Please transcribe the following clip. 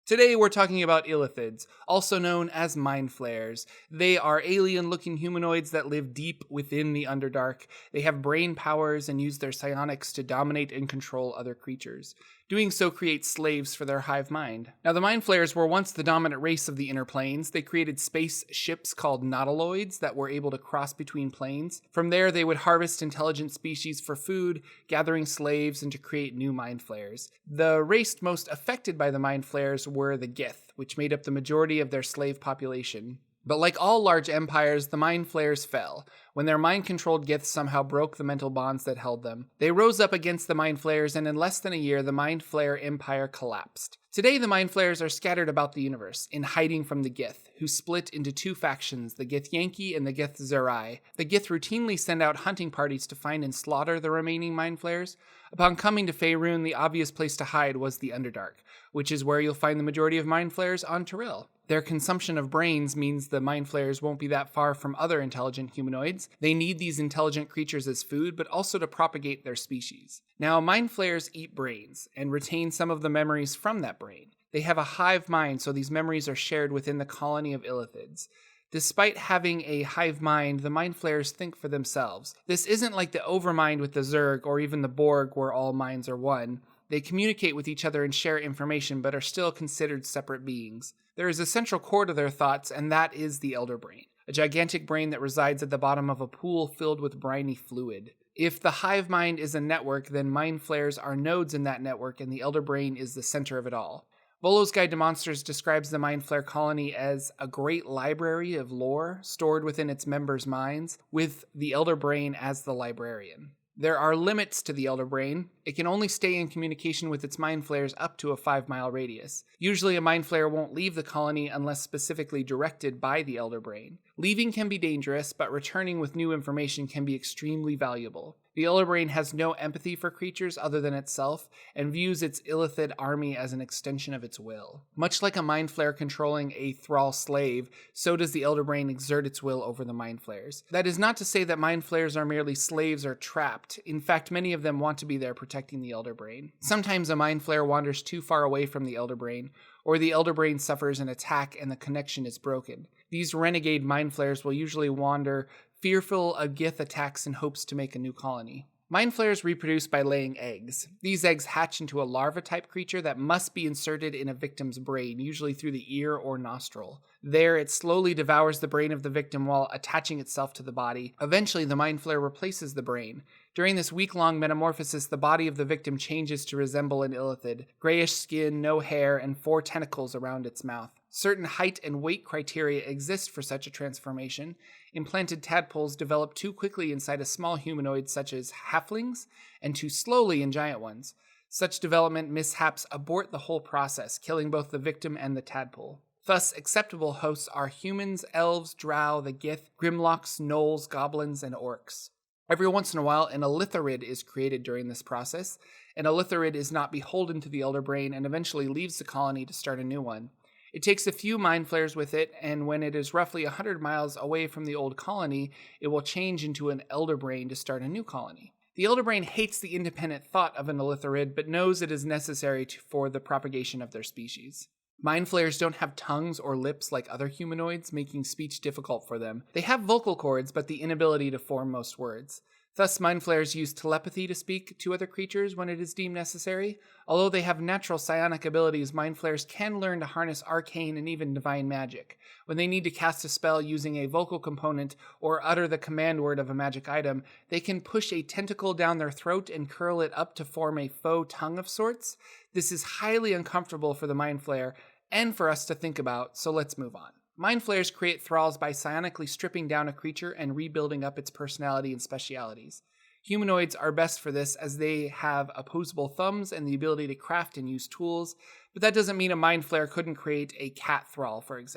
Today we're talking about illithids, also known as mind flayers. They are alien-looking humanoids that live deep within the Underdark. They have brain powers and use their psionics to dominate and control other creatures. Doing so creates slaves for their hive mind. Now, the mind flayers were once the dominant race of the inner planes. They created space ships called nautiloids that were able to cross between planes. From there, they would harvest intelligent species for food, gathering slaves, and to create new mind flayers. The race most affected by the mind flayers were the Gith, which made up the majority of their slave population. But like all large empires, the mind flayers fell when their mind-controlled Giths somehow broke the mental bonds that held them. They rose up against the mind flayers, and in less than a year, the mind flayer empire collapsed. Today, the mind flayers are scattered about the universe, in hiding from the Gith, who split into two factions, the Gith Yankee and the Gith Zerai. The Gith routinely send out hunting parties to find and slaughter the remaining mind flayers. Upon coming to Faerun, the obvious place to hide was the Underdark, which is where you'll find the majority of mind flayers on Tyrell. Their consumption of brains means the mind flayers won't be that far from other intelligent humanoids. They need these intelligent creatures as food, but also to propagate their species. Now, mind flayers eat brains and retain some of the memories from that brain. They have a hive mind, so these memories are shared within the colony of illithids. Despite having a hive mind, the mind flayers think for themselves. This isn't like the overmind with the Zerg or even the Borg where all minds are one. They communicate with each other and share information, but are still considered separate beings. There is a central core to their thoughts, and that is the Elder Brain, a gigantic brain that resides at the bottom of a pool filled with briny fluid. If the hive mind is a network, then mind flayers are nodes in that network, and the Elder Brain is the center of it all. Volo's Guide to Monsters describes the mind flayer colony as a great library of lore stored within its members' minds, with the Elder Brain as the librarian. There are limits to the Elder Brain. It can only stay in communication with its mind flayers up to a 5-mile radius. Usually a mind flayer won't leave the colony unless specifically directed by the Elder Brain. Leaving can be dangerous, but returning with new information can be extremely valuable. The Elder Brain has no empathy for creatures other than itself, and views its illithid army as an extension of its will. Much like a mind flayer controlling a thrall slave, so does the Elder Brain exert its will over the mind flayers. That is not to say that mind flayers are merely slaves or trapped. In fact, many of them want to be there protecting the Elder Brain. Sometimes a mind flayer wanders too far away from the Elder Brain, or the Elder Brain suffers an attack and the connection is broken. These renegade mind flayers will usually wander fearful of Gith attacks in hopes to make a new colony. Mind flayers reproduce by laying eggs. These eggs hatch into a larva-type creature that must be inserted in a victim's brain, usually through the ear or nostril. There, it slowly devours the brain of the victim while attaching itself to the body. Eventually, the mind flayer replaces the brain. During this week-long metamorphosis, the body of the victim changes to resemble an illithid. Grayish skin, no hair, and 4 tentacles around its mouth. Certain height and weight criteria exist for such a transformation. Implanted tadpoles develop too quickly inside a small humanoid such as halflings, and too slowly in giant ones. Such development mishaps abort the whole process, killing both the victim and the tadpole. Thus, acceptable hosts are humans, elves, drow, the Gith, grimlocks, gnolls, goblins, and orcs. Every once in a while, an illithirid is created during this process. An illithirid is not beholden to the Elder Brain and eventually leaves the colony to start a new one. It takes a few mind flayers with it, and when it is roughly 100 miles away from the old colony, it will change into an Elder Brain to start a new colony. The Elder Brain hates the independent thought of an illithirid, but knows it is necessary for the propagation of their species. Mind flayers don't have tongues or lips like other humanoids, making speech difficult for them. They have vocal cords, but the inability to form most words. Thus, mind flayers use telepathy to speak to other creatures when it is deemed necessary. Although they have natural psionic abilities, mind flayers can learn to harness arcane and even divine magic. When they need to cast a spell using a vocal component or utter the command word of a magic item, they can push a tentacle down their throat and curl it up to form a faux tongue of sorts. This is highly uncomfortable for the mind flayer and for us to think about, so let's move on. Mind flayers create thralls by psionically stripping down a creature and rebuilding up its personality and specialities. Humanoids are best for this as they have opposable thumbs and the ability to craft and use tools, but that doesn't mean a mind flayer couldn't create a cat thrall, for example.